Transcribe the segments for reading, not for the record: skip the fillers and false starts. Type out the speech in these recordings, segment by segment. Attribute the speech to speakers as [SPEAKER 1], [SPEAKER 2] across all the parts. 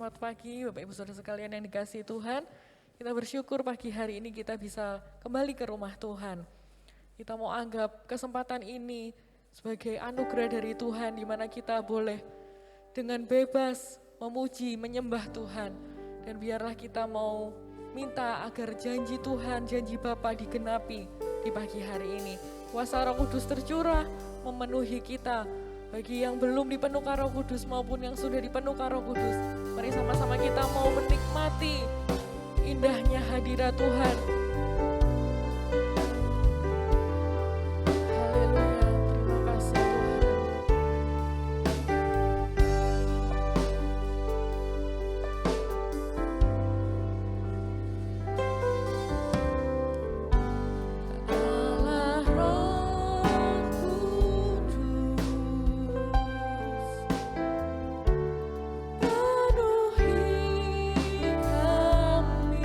[SPEAKER 1] Selamat pagi Bapak Ibu Saudara sekalian yang dikasihi Tuhan. Kita bersyukur pagi hari ini kita bisa kembali ke rumah Tuhan. Kita mau anggap kesempatan ini sebagai anugerah dari Tuhan di mana kita boleh dengan bebas memuji, menyembah Tuhan. Dan biarlah kita mau minta agar janji Tuhan, janji Bapa digenapi di pagi hari ini. Kuasa Roh Kudus tercurah memenuhi kita. Bagi yang belum dipenuhkan Roh Kudus maupun yang sudah dipenuhkan Roh Kudus, mari sama-sama kita mau menikmati indahnya hadirat Tuhan. Haleluya, terima kasih Tuhan. Allah Roh Kudus penuhi kami.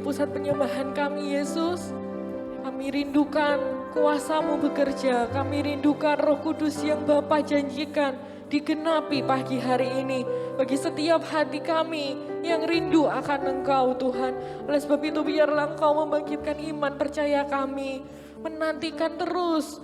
[SPEAKER 1] pusat penyembahan kami Yesus. Kami rindukan kuasa-Mu bekerja, kami rindukan Roh Kudus yang Bapa janjikan digenapi pagi hari ini. Bagi setiap hati kami yang rindu akan Engkau Tuhan. Oleh sebab itu biarlah Engkau membangkitkan iman percaya kami. Menantikan terus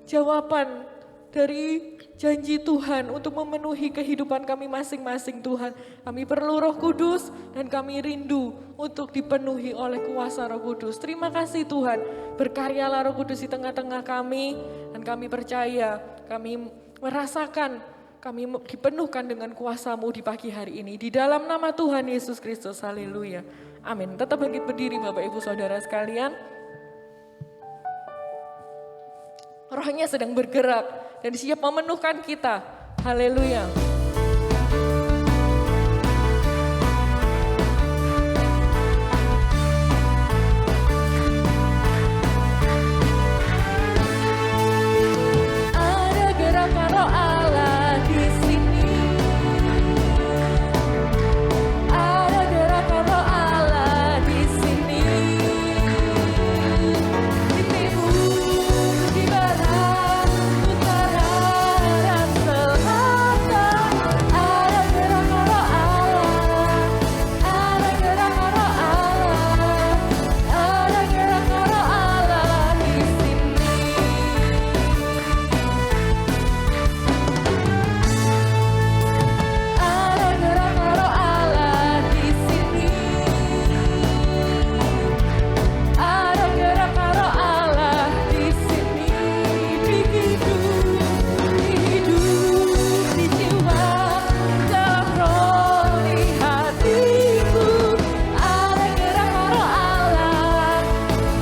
[SPEAKER 1] jawaban dari janji Tuhan untuk memenuhi kehidupan kami masing-masing Tuhan. Kami perlu Roh Kudus dan kami rindu untuk dipenuhi oleh kuasa Roh Kudus. Terima kasih Tuhan, berkaryalah Roh Kudus di tengah-tengah kami dan kami percaya, kami merasakan, kami dipenuhkan dengan kuasa-Mu di pagi hari ini. Di dalam nama Tuhan Yesus Kristus, haleluya. Amin. Tetap bangkit berdiri Bapak Ibu Saudara sekalian. Rohnya sedang bergerak dan siap memenuhkan kita. Haleluya. Ada gerakan Roh Allah di sini. Ada gerakan Roh Allah di sini. Di timur, di barat, utara dan selatan. Ada gerakan Roh Allah. Ada gerakan Roh Allah. Ada gerakan Roh Allah di sini. Ada gerakan Roh Allah di sini. Ada gerakan Roh Allah di sini. Di hidup, di jiwa, dalam roh, di hatiku. Ada gerakan Roh Allah.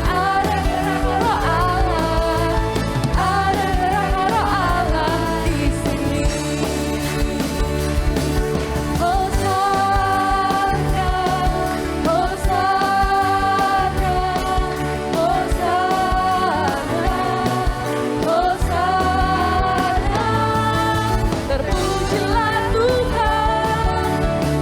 [SPEAKER 1] Ada gerakan Roh Allah. Ada gerakan Roh Allah di sini. Hosana, Hosana, Hosana, Hosana. Terpujilah Tuhan,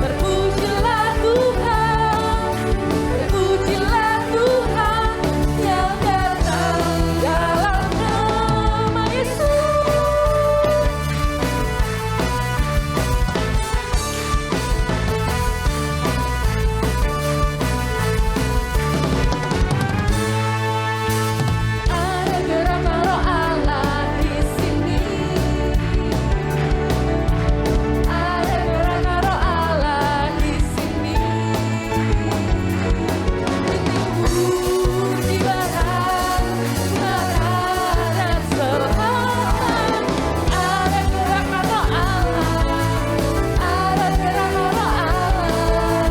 [SPEAKER 1] terpujilah Tuhan, terpujilah Tuhan yang datang dalam nama Yesus. Ada gerakan Roh Allah di sini. Ada gerakan Roh Allah di sini. Di timur, di barat, utara dan selatan. Ada gerakan Roh Allah. Ada gerakan Roh Allah.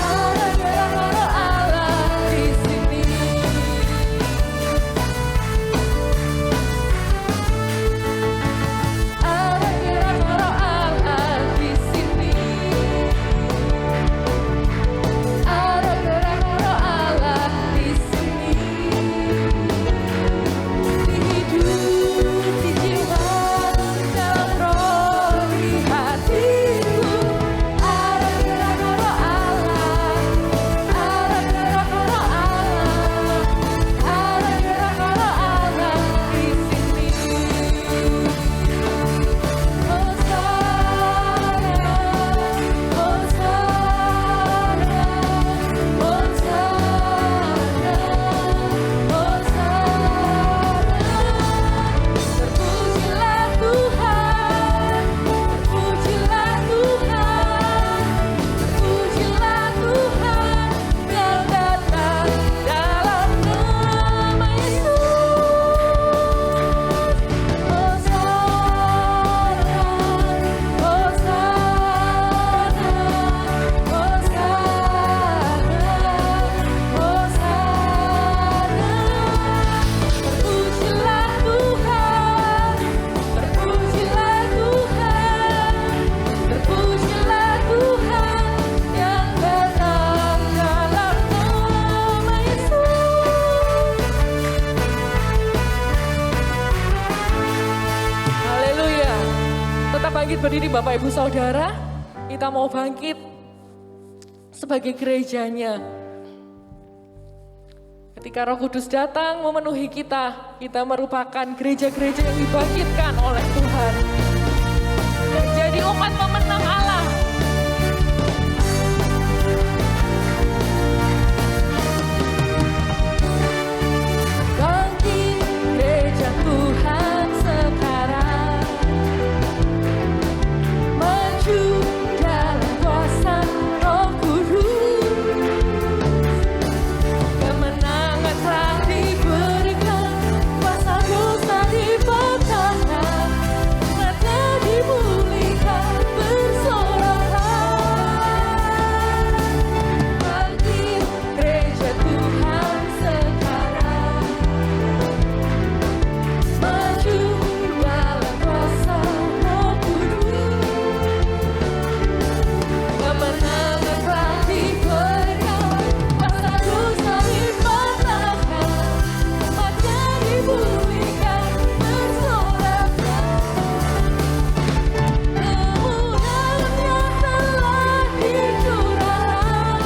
[SPEAKER 1] Ada gerakan Roh Allah di sini. Ada gerakan Roh Allah di sini. Ada gerakan Roh Allah di sini. Di hidup, di jiwa, dalam roh, di hatiku. Ada gerakan Roh Allah. Ada gerakan Roh Allah. Ada gerakan Roh Allah di sini. Terpujilah Tuhan, terpujilah Tuhan, terpujilah Tuhan yang datang dalam nama Yesus. Hosana, Hosana, Hosana, Hosana. Terpujilah Tuhan, terpujilah Tuhan, terpujilah Tuhan yang datang dalam nama Yesus. Haleluya. Tetap bangkit berdiri Bapak Ibu Saudara. Kita mau bangkit sebagai gerejanya. Ketika Roh Kudus datang memenuhi kita, kita merupakan gereja-gereja yang dibangkitkan oleh Tuhan. Menjadi umat pemenang Allah. Bangkit gereja Tuhan sekarang, maju dalam kuasa Roh Kudus. Kemenangan telah diberikan, kuasa dosa dipatahkan, umatnya dipulihkan bersorakan. Bangkit gereja Tuhan sekarang, maju dalam kuasa Roh Kudus. Kemenangan telah diberikan, kuasa dosa dipatahkan, umatnya dipulihkan bersorakan. Kemuliaannya telah dicurahkan,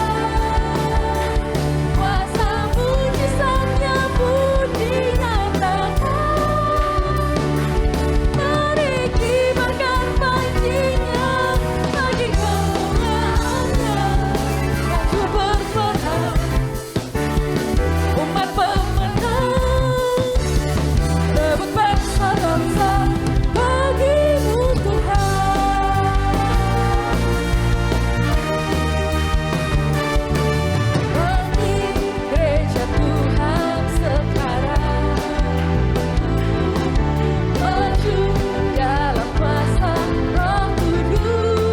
[SPEAKER 1] kuasa mujizatnya pun dinyatakan. Mari kibarkan pancinya bagi kemuliaannya, maju berperang, umat pemenang, rebut bangsa-bangsa bagimu Tuhan. Bangkit gereja Tuhan sekarang, maju dalam kuasa Roh Kudus.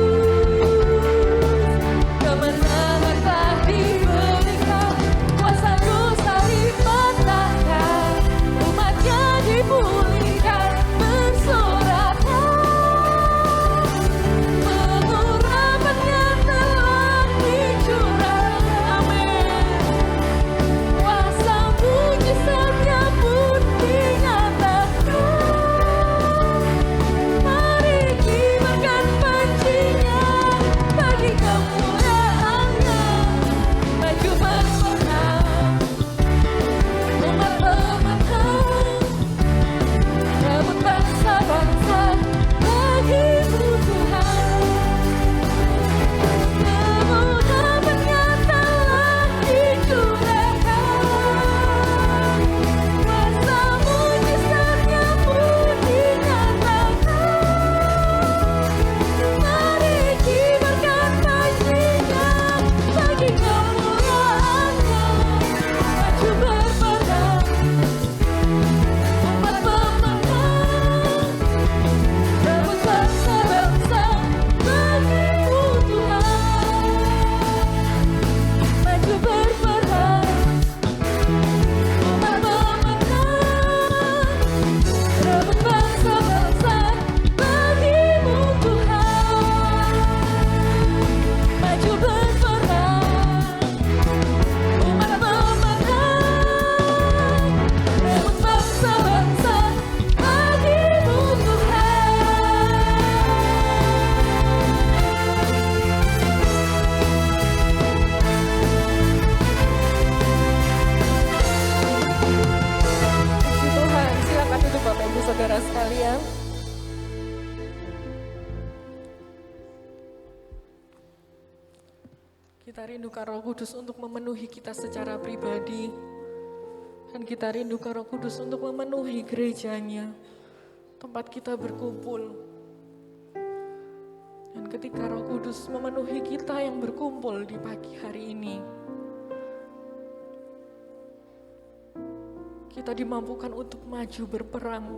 [SPEAKER 1] Kemenangan telah diberikan, kuasa dosa dipatahkan, umatnya dipulihkan bersorakan. Pengurapannya telah dicurahkan, kuasa mujizatnya pun dinyatakan. Mari kibarkan pancinya bagi kemuliaannya, maju berperang, umat pemenang, rebut bangsa-bangsa bagimu Tuhan. Kemuliaannya telah dicurahkan, kuasa mujizatnya pun dinyatakan. Mari kibarkan pancinya bagi kemuliaannya, maju berperang, umat pemenang, rebut bangsa-bangsa bagimu Tuhan. Maju berperang, umat pemenang, rebut bangsa-bangsa bagimu Tuhan. Maju berperang, umat pemenang, rebut bangsa-bangsa bagimu Puji Tuhan, silakan duduk Bapak Ibu Saudara sekalian. Kita rindukan Roh Kudus untuk memenuhi kita secara pribadi. Dan kita rindukan Roh Kudus untuk memenuhi gerejanya, tempat kita berkumpul. Dan ketika Roh Kudus memenuhi kita yang berkumpul di pagi hari ini, kita dimampukan untuk maju berperang,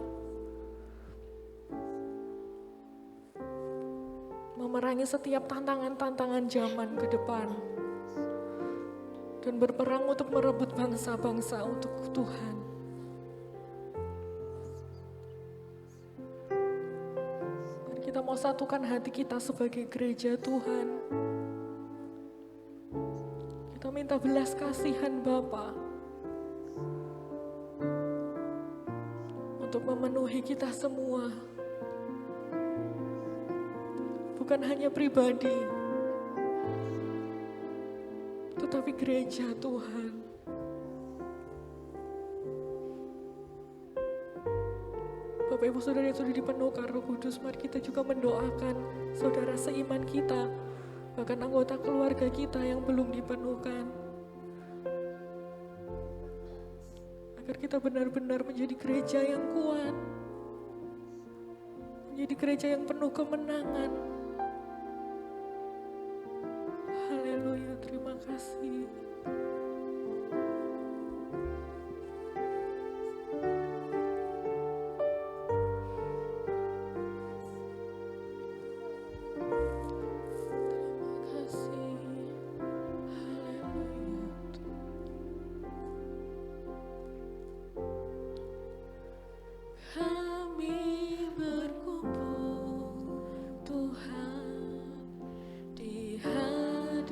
[SPEAKER 1] memerangi setiap tantangan-tantangan zaman ke depan, dan berperang untuk merebut bangsa-bangsa untuk Tuhan. Dan kita mau satukan hati kita sebagai gereja Tuhan. Kita minta belas kasihan Bapa untuk memenuhi kita semua. Bukan hanya pribadi, tetapi gereja Tuhan. Bapak Ibu Saudara yang sudah dipenuhkan Roh Kudus, mari kita juga mendoakan saudara seiman kita, bahkan anggota keluarga kita yang belum dipenuhkan. Agar kita benar-benar menjadi gereja yang kuat, menjadi gereja yang penuh kemenangan. Haleluya, terima kasih. Di hadapan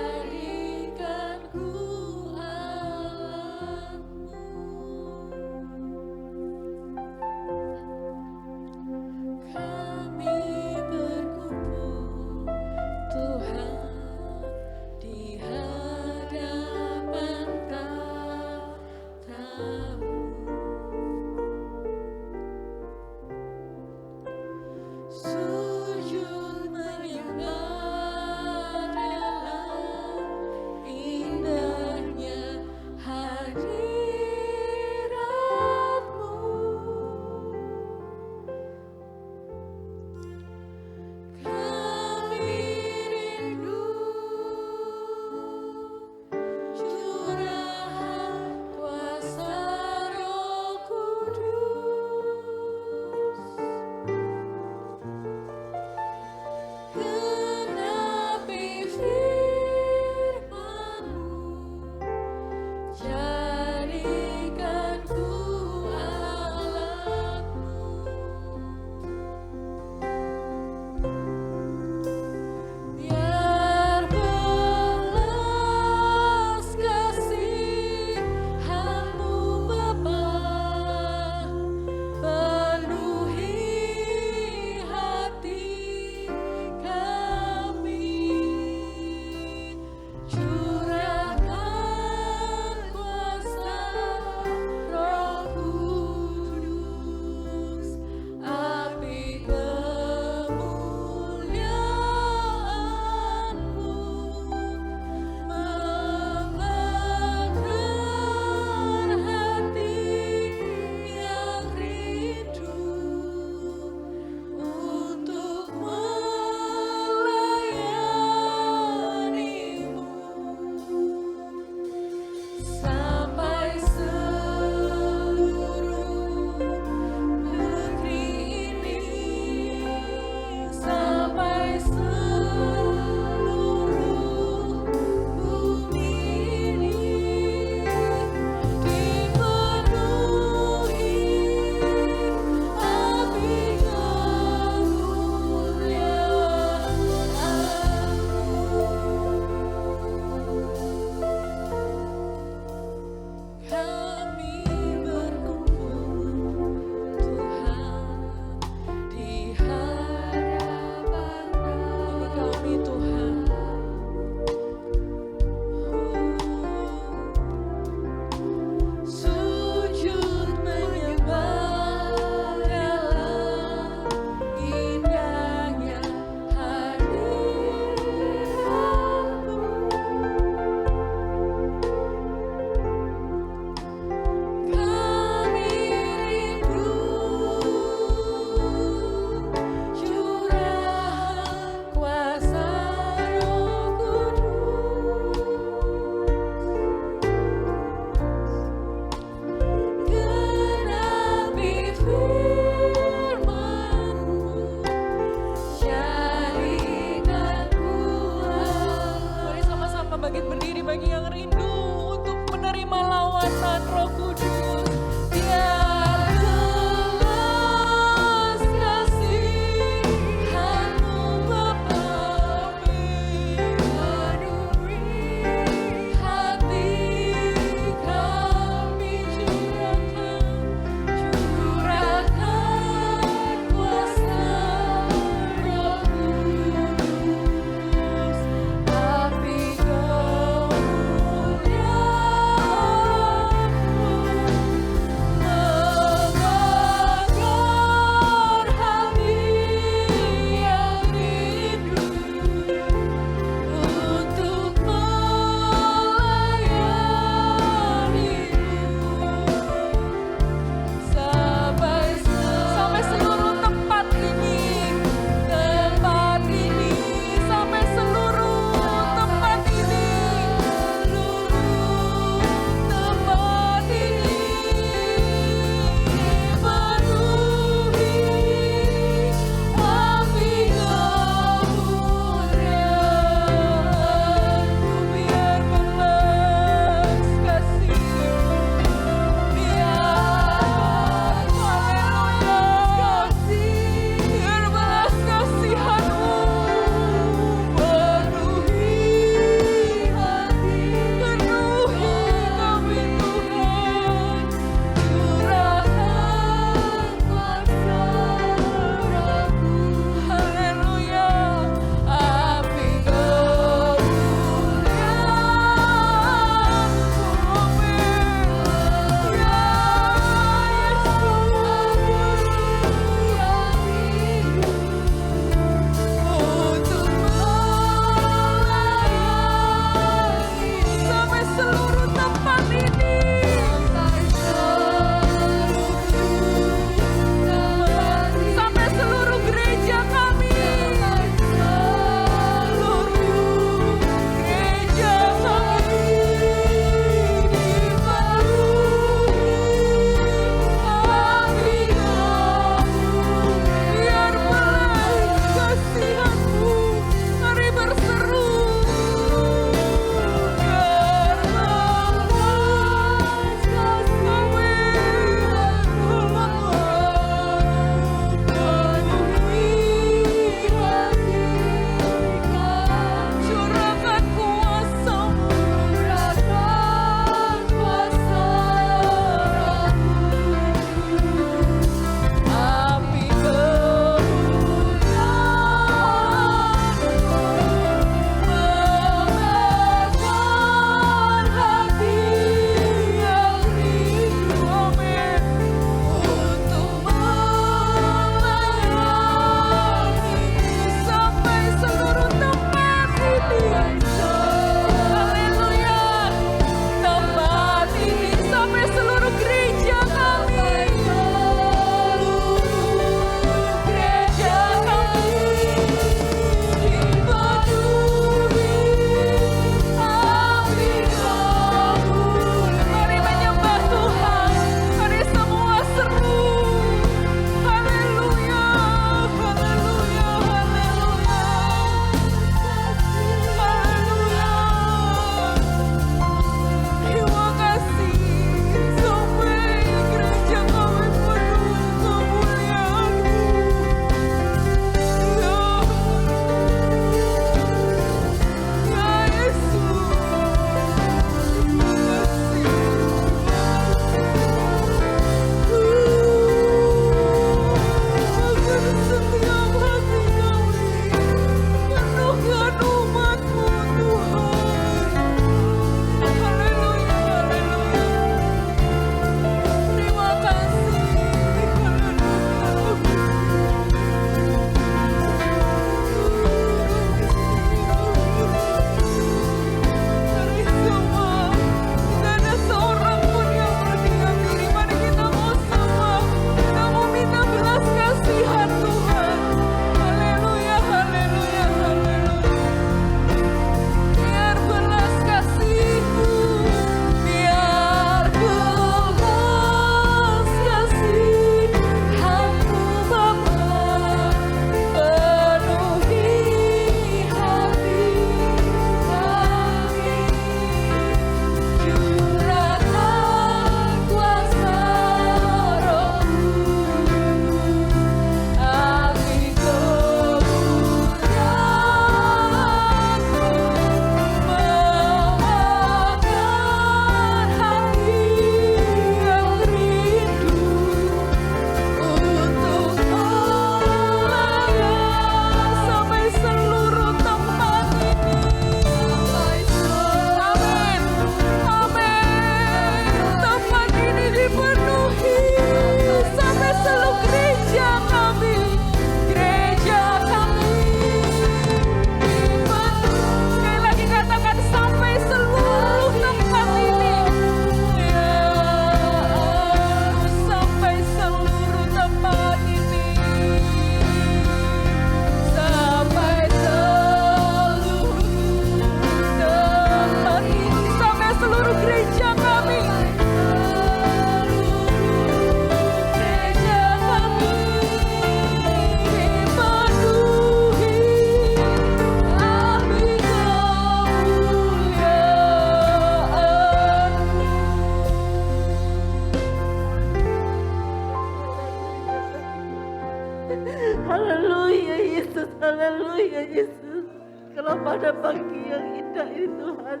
[SPEAKER 2] Haleluya Yesus, haleluya Yesus. Kalau pada pagi yang indah ini Tuhan,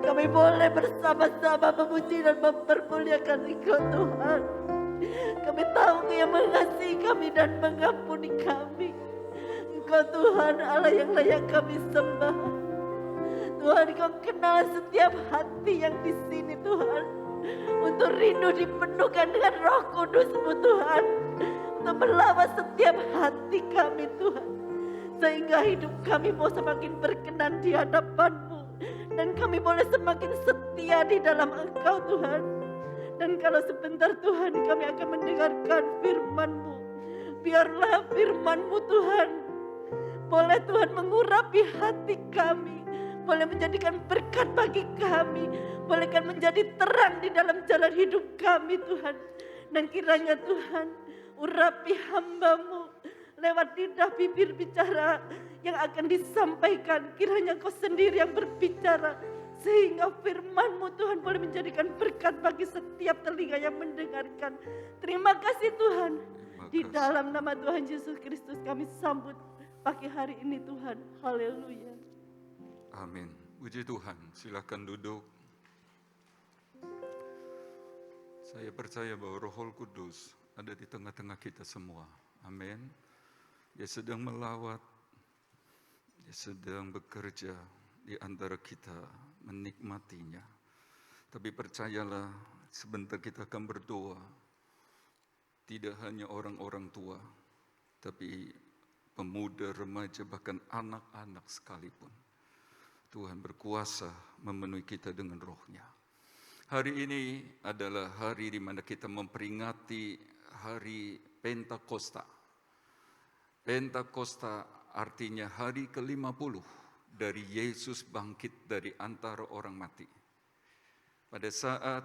[SPEAKER 2] kami boleh bersama-sama memuji dan mempermuliakan Engkau Tuhan. Kami tahu Engkau yang mengasihi kami dan mengampuni kami. Engkau Tuhan Allah yang layak kami sembah. Tuhan, Kau kenal setiap hati yang di sini Tuhan. Untuk rindu dipenuhkan dengan Roh Kudus-Mu Tuhan. Untuk melawan setiap hati kami Tuhan. Sehingga hidup kami mau semakin berkenan di hadapan-Mu. Dan kami boleh semakin setia di dalam Engkau Tuhan. Dan kalau sebentar Tuhan kami akan mendengarkan firman-Mu. Biarlah firman-Mu Tuhan boleh Tuhan mengurapi hati kami. Boleh menjadikan berkat bagi kami. Bolehkan menjadi terang di dalam jalan hidup kami Tuhan. Dan kiranya Tuhan urapi hamba-Mu lewat lidah bibir bicara yang akan disampaikan. Kiranya Kau sendiri yang berbicara. Sehingga firman-Mu Tuhan boleh menjadikan berkat bagi setiap telinga yang mendengarkan. Terima kasih Tuhan. Di dalam nama Tuhan Yesus Kristus kami sambut pagi hari ini Tuhan. Haleluya.
[SPEAKER 3] Amin. Puji Tuhan, silakan duduk. Saya percaya bahwa Roh Kudus ada di tengah-tengah kita semua. Amin. Dia sedang melawat, dia sedang bekerja di antara kita, menikmatinya. Tapi percayalah, sebentar kita akan berdoa. Tidak hanya orang-orang tua, tapi pemuda, remaja, bahkan anak-anak sekalipun. Tuhan berkuasa memenuhi kita dengan Roh-Nya. Hari ini adalah hari di mana kita memperingati hari Pentakosta. Pentakosta artinya hari ke-50 dari Yesus bangkit dari antara orang mati. Pada saat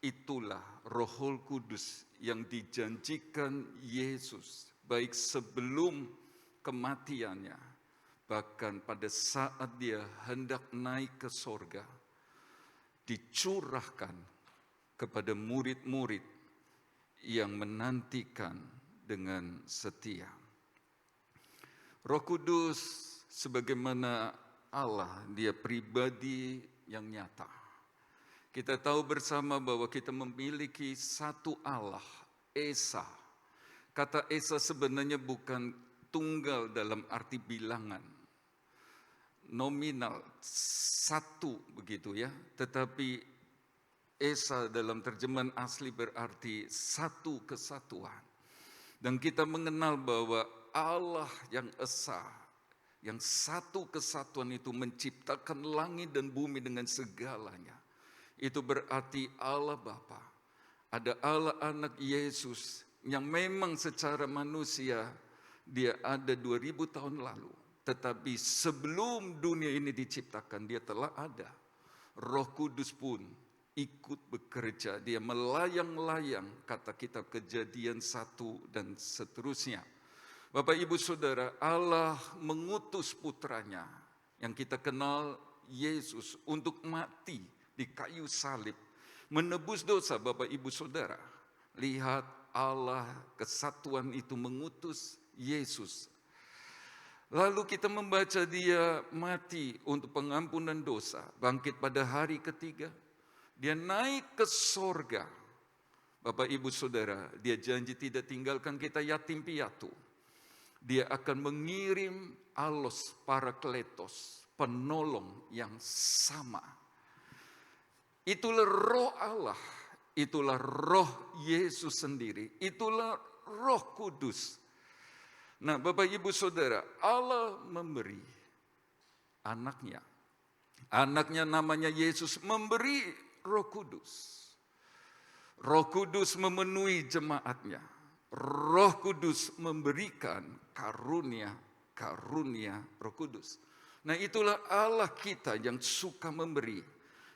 [SPEAKER 3] itulah Roh Kudus yang dijanjikan Yesus, baik sebelum kematiannya, bahkan pada saat dia hendak naik ke sorga, dicurahkan kepada murid-murid yang menantikan dengan setia. Roh Kudus sebagaimana Allah, dia pribadi yang nyata. Kita tahu bersama bahwa kita memiliki satu Allah, Esa. Kata Esa sebenarnya bukan tunggal dalam arti bilangan. Nominal, satu begitu ya. Tetapi Esa dalam terjemahan asli berarti satu kesatuan. Dan kita mengenal bahwa Allah yang Esa, yang satu kesatuan itu menciptakan langit dan bumi dengan segalanya. Itu berarti Allah Bapa, ada Allah Anak Yesus yang memang secara manusia dia ada 2000 tahun lalu. Tetapi sebelum dunia ini diciptakan dia telah ada. Roh Kudus pun ikut bekerja, dia melayang-layang, kata kitab Kejadian 1 dan seterusnya. Bapak Ibu Saudara, Allah mengutus putranya yang kita kenal Yesus untuk mati di kayu salib, menebus dosa. Bapak Ibu Saudara, lihat Allah kesatuan itu mengutus Yesus. Lalu kita membaca dia mati untuk pengampunan dosa, bangkit pada hari ketiga, dia naik ke sorga. Bapak Ibu Saudara, dia janji tidak tinggalkan kita yatim piatu. Dia akan mengirim Allos Parakletos, penolong yang sama. Itulah Roh Allah, itulah Roh Yesus sendiri, itulah Roh Kudus. Nah, Bapak Ibu Saudara, Allah memberi anaknya. Anaknya namanya Yesus memberi Roh Kudus. Roh Kudus memenuhi jemaatnya. Roh Kudus memberikan karunia Roh Kudus. Nah, itulah Allah kita yang suka memberi.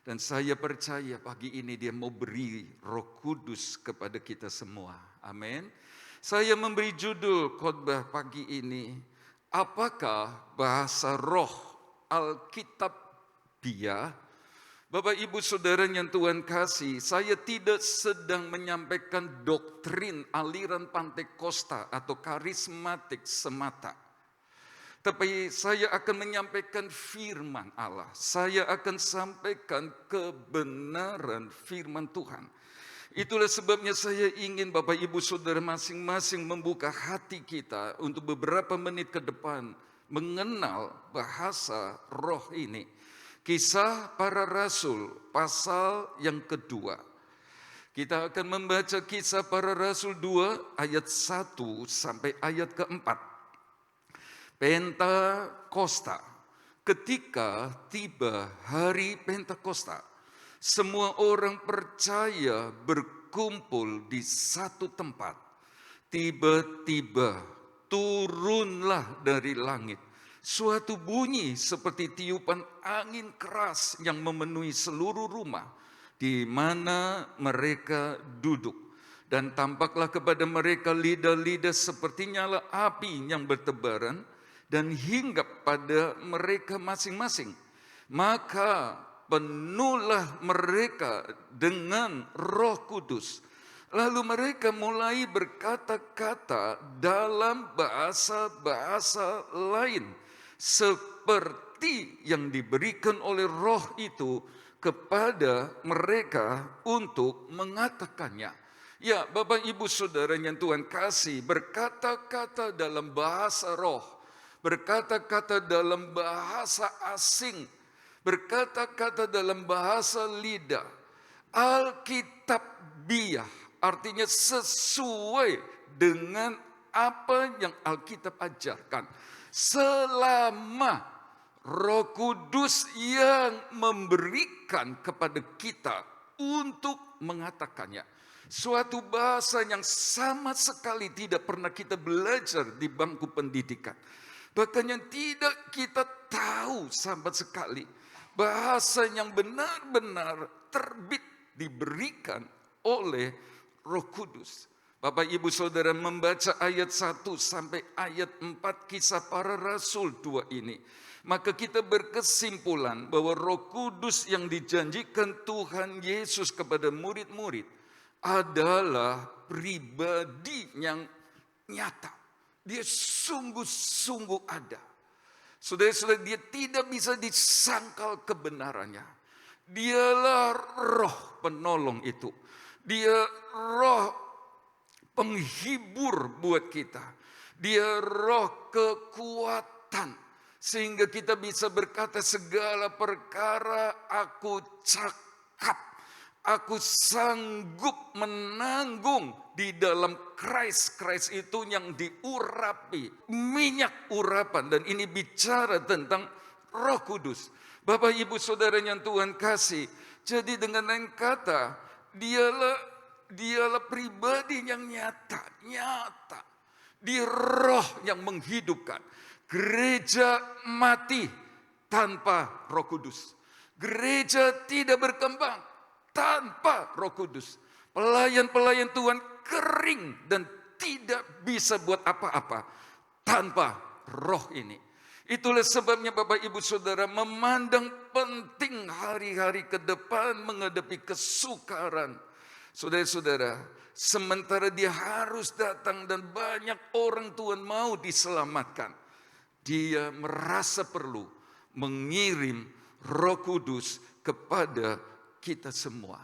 [SPEAKER 3] Dan saya percaya pagi ini dia mau beri Roh Kudus kepada kita semua. Amin. Saya memberi judul khotbah pagi ini, apakah bahasa roh Alkitabiah? Bapak Ibu Saudara yang Tuhan kasih, saya tidak sedang menyampaikan doktrin aliran Pantekosta atau karismatik semata. Tapi saya akan menyampaikan firman Allah. Saya akan sampaikan kebenaran firman Tuhan. Itulah sebabnya saya ingin Bapak Ibu Saudara masing-masing membuka hati kita untuk beberapa menit ke depan mengenal bahasa roh ini. Kisah para Rasul, pasal yang kedua. Kita akan membaca Kisah para Rasul 2 ayat 1 sampai ayat keempat. Pentakosta. Ketika tiba hari Pentakosta, semua orang percaya berkumpul di satu tempat. Tiba-tiba turunlah dari langit suatu bunyi seperti tiupan angin keras yang memenuhi seluruh rumah di mana mereka duduk. Dan tampaklah kepada mereka lidah-lidah seperti nyala api yang bertebaran dan hinggap pada mereka masing-masing. Maka penuhlah mereka dengan Roh Kudus. Lalu mereka mulai berkata-kata dalam bahasa-bahasa lain, seperti yang diberikan oleh roh itu kepada mereka untuk mengatakannya. Ya, Bapak Ibu Saudara yang Tuhan kasih, berkata-kata dalam bahasa roh, berkata-kata dalam bahasa asing, berkata-kata dalam bahasa lidah, Alkitabiah, artinya sesuai dengan apa yang Alkitab ajarkan. Selama Roh Kudus yang memberikan kepada kita untuk mengatakannya. Suatu bahasa yang sama sekali tidak pernah kita belajar di bangku pendidikan. Bahkan yang tidak kita tahu sama sekali. Bahasa yang benar-benar terbit diberikan oleh Roh Kudus. Bapak Ibu Saudara membaca ayat 1 sampai ayat 4 Kisah para Rasul 2 ini. Maka kita berkesimpulan bahwa Roh Kudus yang dijanjikan Tuhan Yesus kepada murid-murid adalah pribadi yang nyata. Dia sungguh-sungguh ada. Saudara-saudara, dia tidak bisa disangkal kebenarannya. Dialah roh penolong itu. Dia roh penghibur buat kita. Dia roh kekuatan. Sehingga kita bisa berkata segala perkara aku cakap. Aku sanggup menanggung di dalam Christ itu yang diurapi. Minyak urapan. Dan ini bicara tentang Roh Kudus. Bapak Ibu Saudara yang Tuhan kasih. Jadi dengan lain kata, dialah pribadi yang nyata. Dia roh yang menghidupkan. Gereja mati tanpa Roh Kudus. Gereja tidak berkembang tanpa Roh Kudus. Pelayan-pelayan Tuhan kering dan tidak bisa buat apa-apa tanpa roh ini. Itulah sebabnya Bapak Ibu Saudara memandang penting hari-hari ke depan menghadapi kesukaran. Saudara-saudara, sementara dia harus datang dan banyak orang Tuhan mau diselamatkan, dia merasa perlu mengirim Roh Kudus kepada kita semua.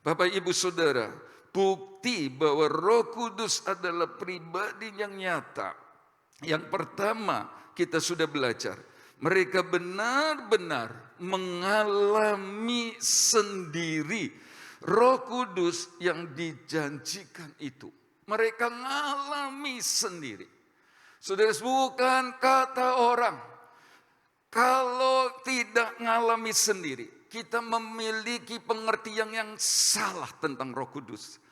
[SPEAKER 3] Bapak Ibu Saudara, bukti bahwa Roh Kudus adalah pribadi yang nyata. Yang pertama kita sudah belajar, mereka benar-benar mengalami sendiri Roh Kudus yang dijanjikan itu. Mereka mengalami sendiri. Saudara, bukan kata orang. Kalau tidak mengalami sendiri, kita memiliki pengertian yang salah tentang Roh Kudus.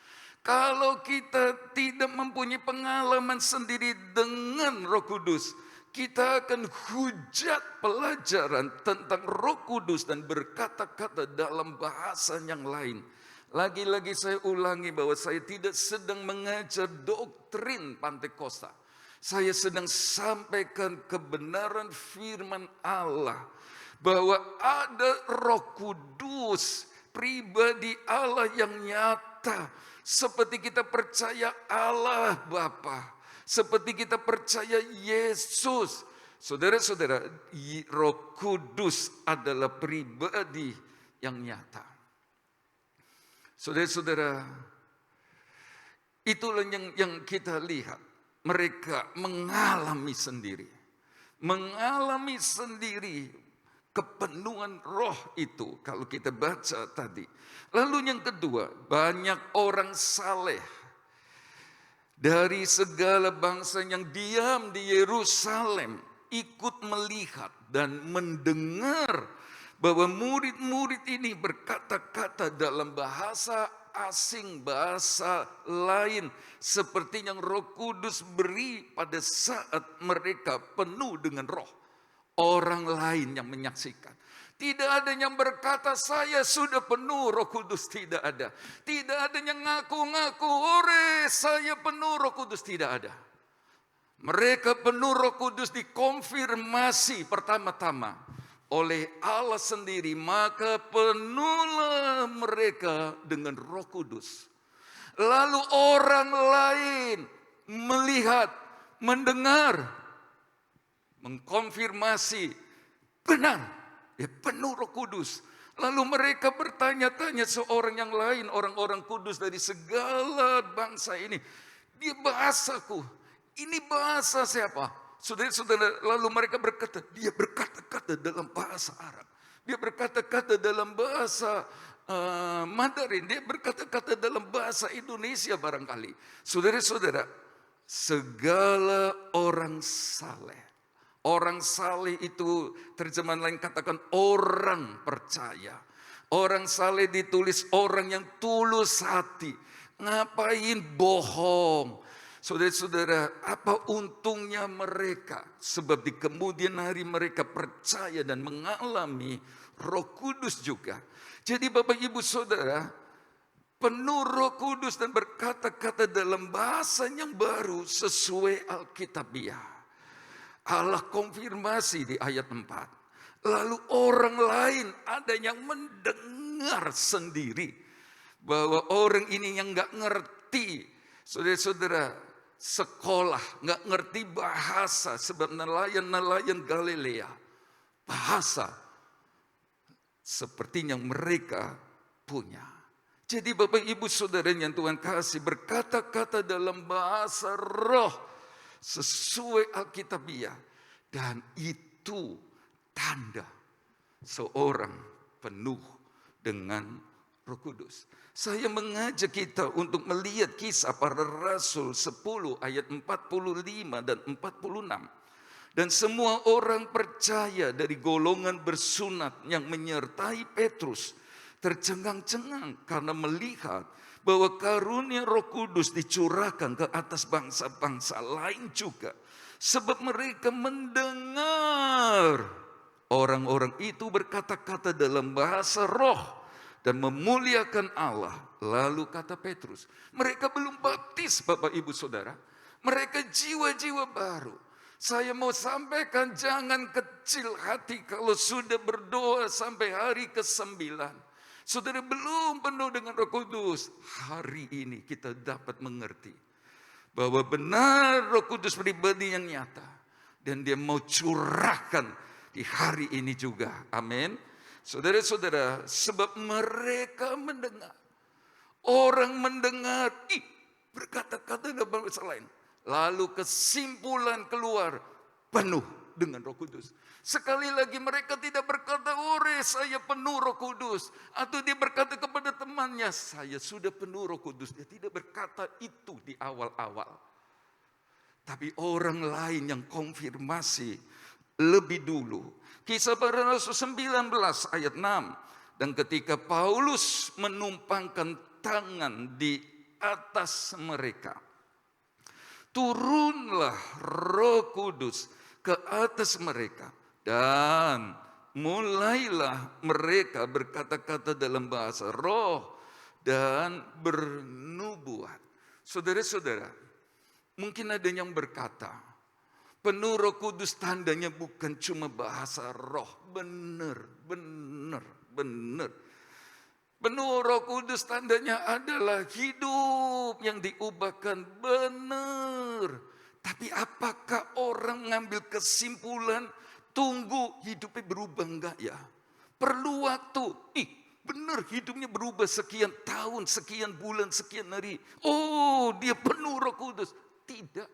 [SPEAKER 3] Kalau kita tidak mempunyai pengalaman sendiri dengan Roh Kudus, kita akan hujat pelajaran tentang Roh Kudus dan berkata-kata dalam bahasa yang lain. Lagi-lagi saya ulangi bahwa saya tidak sedang mengajar doktrin Pantekosta. Saya sedang sampaikan kebenaran firman Allah. bahwa ada Roh Kudus, pribadi Allah yang nyata. Seperti kita percaya Allah Bapa, seperti kita percaya Yesus. Saudara-saudara, Roh Kudus adalah pribadi yang nyata. Saudara-saudara, itulah yang kita lihat. Mereka mengalami sendiri kepenuhan roh itu kalau kita baca tadi. Lalu yang kedua, banyak orang saleh dari segala bangsa yang diam di Yerusalem ikut melihat dan mendengar bahwa murid-murid ini berkata-kata dalam bahasa asing, bahasa lain, seperti yang Roh Kudus beri pada saat mereka penuh dengan roh. Orang lain yang menyaksikan. Tidak ada yang berkata saya sudah penuh Roh Kudus, tidak ada. Tidak ada yang ngaku-ngaku, ore saya penuh Roh Kudus, tidak ada. Mereka penuh Roh Kudus dikonfirmasi pertama-tama oleh Allah sendiri, maka penuhlah mereka dengan Roh Kudus. Lalu orang lain melihat, mendengar, mengkonfirmasi, benar, dia penuh Roh Kudus. Lalu mereka bertanya-tanya seorang yang lain, orang-orang kudus dari segala bangsa ini. Dia bahasaku, ini bahasa siapa? Saudara-saudara, lalu mereka berkata, dia berkata-kata dalam bahasa Arab. Dia berkata-kata dalam bahasa Mandarin. Dia berkata-kata dalam bahasa Indonesia barangkali. Saudara-saudara, segala orang saleh. Orang saleh itu terjemahan lain katakan orang percaya. Orang saleh ditulis orang yang tulus hati. Ngapain bohong? Saudara-saudara, apa untungnya mereka? Sebab di kemudian hari mereka percaya dan mengalami Roh Kudus juga. Jadi Bapak Ibu Saudara, penuh Roh Kudus dan berkata-kata dalam bahasa yang baru sesuai Alkitabiah. Allah konfirmasi di ayat 4. Lalu orang lain ada yang mendengar sendiri. Bahwa orang ini yang gak ngerti. Saudara-saudara, sekolah, gak ngerti bahasa. Sebab nelayan-nelayan Galilea. Bahasa seperti yang mereka punya. Jadi Bapak Ibu Saudara yang Tuhan kasih, berkata-kata dalam bahasa roh sesuai Alkitabiah, dan itu tanda seorang penuh dengan Roh Kudus. Saya mengajak kita untuk melihat kisah para rasul 10 ayat 45 dan 46. Dan semua orang percaya dari golongan bersunat yang menyertai Petrus tercengang-cengang karena melihat bahwa karunia Roh Kudus dicurahkan ke atas bangsa-bangsa lain juga. Sebab mereka mendengar orang-orang itu berkata-kata dalam bahasa roh dan memuliakan Allah. Lalu kata Petrus, mereka belum baptis Bapak Ibu Saudara. Mereka jiwa-jiwa baru. Saya mau sampaikan, jangan kecil hati kalau sudah berdoa sampai hari ke-9. Saudara belum penuh dengan Roh Kudus. Hari ini kita dapat mengerti bahwa benar Roh Kudus pribadi yang nyata. Dan dia mau curahkan di hari ini juga. Amin. Saudara-saudara, sebab mereka mendengar. Orang mendengar, berkata-kata dalam bahasa lain. Lalu kesimpulan keluar, penuh dengan Roh Kudus. Sekali lagi mereka tidak berkata, ore saya penuh Roh Kudus. Atau dia berkata kepada temannya, saya sudah penuh Roh Kudus. Dia tidak berkata itu di awal-awal. Tapi orang lain yang konfirmasi lebih dulu. Kisah para Rasul 19 ayat 6. Dan ketika Paulus menumpangkan tangan di atas mereka, turunlah Roh Kudus ke atas mereka. Dan mulailah mereka berkata-kata dalam bahasa roh dan bernubuat. Saudara-saudara, mungkin ada yang berkata, Penuh Roh Kudus tandanya bukan cuma bahasa roh. Benar. Penuh Roh Kudus tandanya adalah hidup yang diubahkan benar. Tapi apakah orang mengambil kesimpulan, tunggu hidupnya berubah enggak ya? Perlu waktu. Benar hidupnya berubah sekian tahun, sekian bulan, sekian hari. Oh, dia penuh Roh Kudus. Tidak.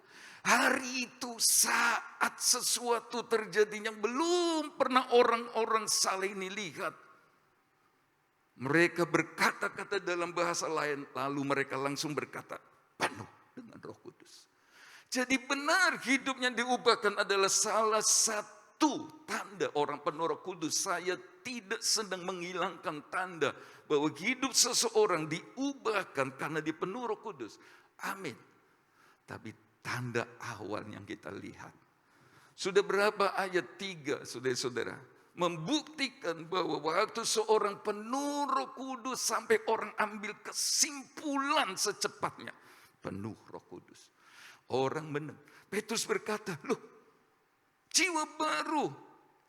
[SPEAKER 3] Hari itu saat sesuatu terjadi yang belum pernah orang-orang saleh ini lihat. Mereka berkata-kata dalam bahasa lain, lalu mereka langsung berkata, penuh dengan Roh Kudus. Jadi benar hidupnya diubahkan adalah salah satu tanda orang penuh Roh Kudus. Saya tidak sedang menghilangkan tanda bahwa hidup seseorang diubahkan karena dia penuh Roh Kudus. Amin. Tapi tanda awal yang kita lihat. Sudah berapa ayat 3 saudara-saudara membuktikan bahwa waktu seorang penuh Roh Kudus sampai orang ambil kesimpulan secepatnya. Penuh Roh Kudus. Orang benar. Petrus berkata, loh jiwa baru.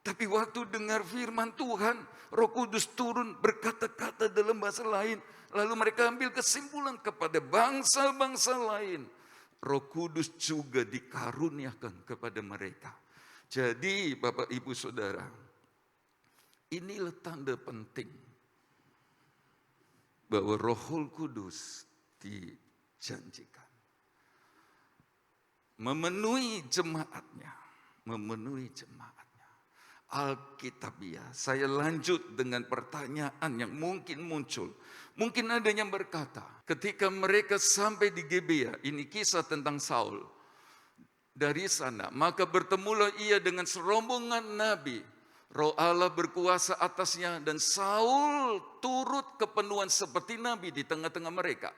[SPEAKER 3] Tapi waktu dengar firman Tuhan, Roh Kudus turun berkata-kata dalam bahasa lain. Lalu mereka ambil kesimpulan kepada bangsa-bangsa lain. Roh Kudus juga dikaruniakan kepada mereka. Jadi Bapak Ibu Saudara, inilah tanda penting bahwa Roh Kudus dijanjikan. Memenuhi jemaatnya. Alkitabiah. Saya lanjut dengan pertanyaan yang mungkin muncul. Mungkin ada yang berkata, ketika mereka sampai di Gebea, ini kisah tentang Saul. Dari sana, maka bertemulah ia dengan serombongan nabi. Roh Allah berkuasa atasnya dan Saul turut kepenuhan seperti nabi di tengah-tengah mereka.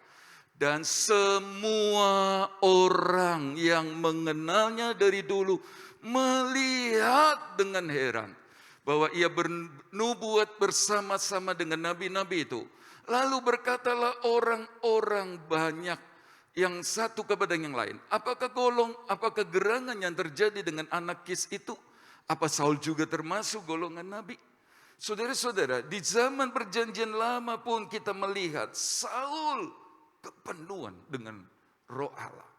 [SPEAKER 3] Dan semua orang yang mengenalnya dari dulu melihat dengan heran bahwa ia bernubuat bersama-sama dengan nabi-nabi itu. Lalu berkatalah orang-orang banyak yang satu kepada yang lain. Apakah gerangan yang terjadi dengan anak Kis itu? Apa Saul juga termasuk golongan nabi? Saudara-saudara, di zaman perjanjian lama pun kita melihat Saul kepenuhan dengan Roh Allah.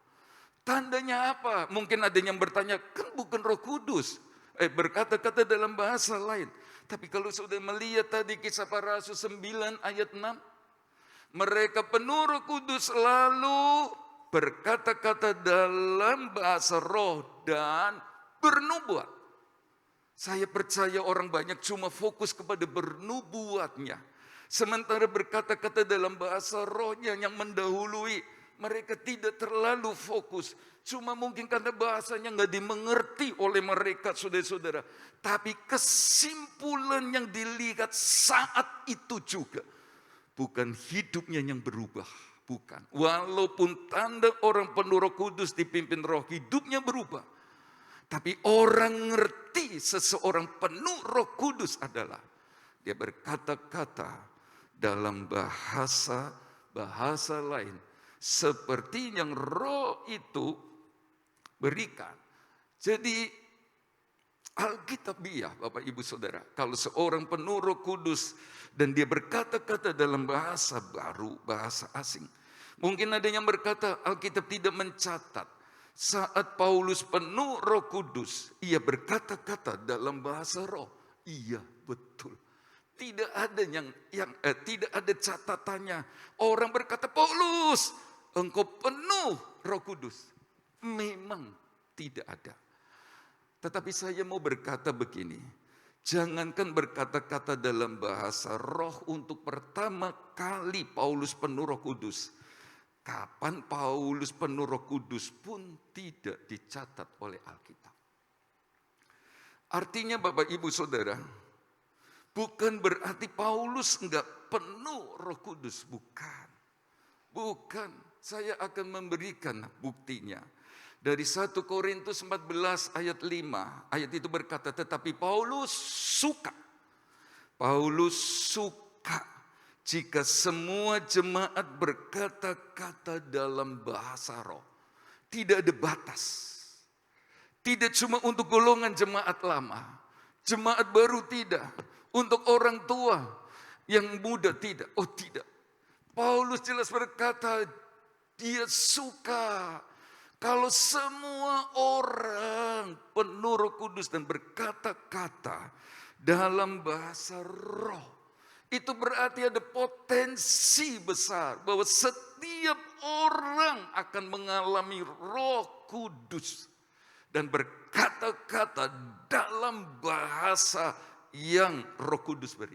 [SPEAKER 3] Tandanya apa? Mungkin ada yang bertanya, kan bukan Roh Kudus. Berkata-kata dalam bahasa lain. Tapi kalau sudah melihat tadi kisah para rasul 9 ayat 6. Mereka penuh Roh Kudus lalu berkata-kata dalam bahasa roh dan bernubuat. Saya percaya orang banyak cuma fokus kepada bernubuatnya. Sementara berkata-kata dalam bahasa rohnya yang mendahului, mereka tidak terlalu fokus. Cuma mungkin karena bahasanya nggak dimengerti oleh mereka, saudara-saudara. Tapi kesimpulan yang dilihat saat itu juga, bukan hidupnya yang berubah. Bukan. Walaupun tanda orang penuh Roh Kudus dipimpin roh, hidupnya berubah. Tapi orang ngerti seseorang penuh Roh Kudus adalah dia berkata-kata dalam bahasa lain seperti yang roh itu berikan. Jadi Alkitabiah Bapak Ibu Saudara, kalau seorang penuh Roh Kudus dan dia berkata-kata dalam bahasa baru, bahasa asing. Mungkin ada yang berkata Alkitab tidak mencatat saat Paulus penuh Roh Kudus, ia berkata-kata dalam bahasa roh. Iya, betul. Tidak ada tidak ada catatannya. Orang berkata, Paulus, engkau penuh Roh Kudus. Memang tidak ada. Tetapi saya mau berkata begini. Jangankan berkata-kata dalam bahasa roh untuk pertama kali Paulus penuh Roh Kudus. Kapan Paulus penuh Roh Kudus pun tidak dicatat oleh Alkitab. Artinya Bapak Ibu Saudara, bukan berarti Paulus enggak penuh Roh Kudus, bukan. Bukan, saya akan memberikan buktinya. Dari 1 Korintus 14 ayat 5, ayat itu berkata, tetapi Paulus suka jika semua jemaat berkata-kata dalam bahasa roh. Tidak ada batas. Tidak cuma untuk golongan jemaat lama, jemaat baru tidak, untuk orang tua yang muda tidak. Oh tidak, Paulus jelas berkata dia suka kalau semua orang penuh Roh Kudus dan berkata-kata dalam bahasa roh. Itu berarti ada potensi besar bahwa setiap orang akan mengalami Roh Kudus dan berkata-kata dalam bahasa yang Roh Kudus beri.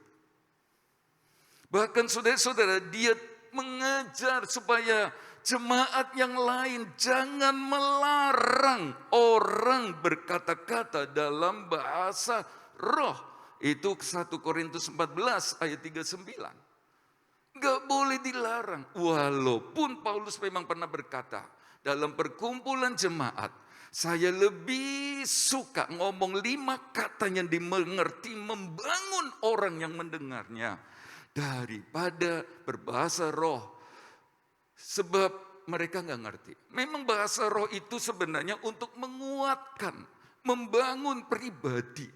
[SPEAKER 3] Bahkan saudara-saudara, dia mengajar supaya jemaat yang lain jangan melarang orang berkata-kata dalam bahasa roh. Itu 1 Korintus 14 ayat 39. Gak boleh dilarang. Walaupun Paulus memang pernah berkata dalam perkumpulan jemaat, saya lebih suka ngomong 5 kata yang dimengerti, membangun orang yang mendengarnya, daripada berbahasa roh. Sebab mereka gak ngerti. Memang bahasa roh itu sebenarnya untuk menguatkan, membangun pribadi,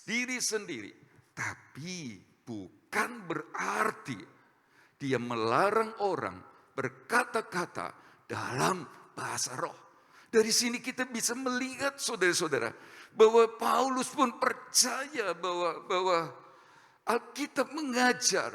[SPEAKER 3] diri sendiri. Tapi bukan berarti dia melarang orang berkata-kata dalam bahasa roh. Dari sini kita bisa melihat saudara-saudara bahwa Paulus pun percaya bahwa Alkitab mengajar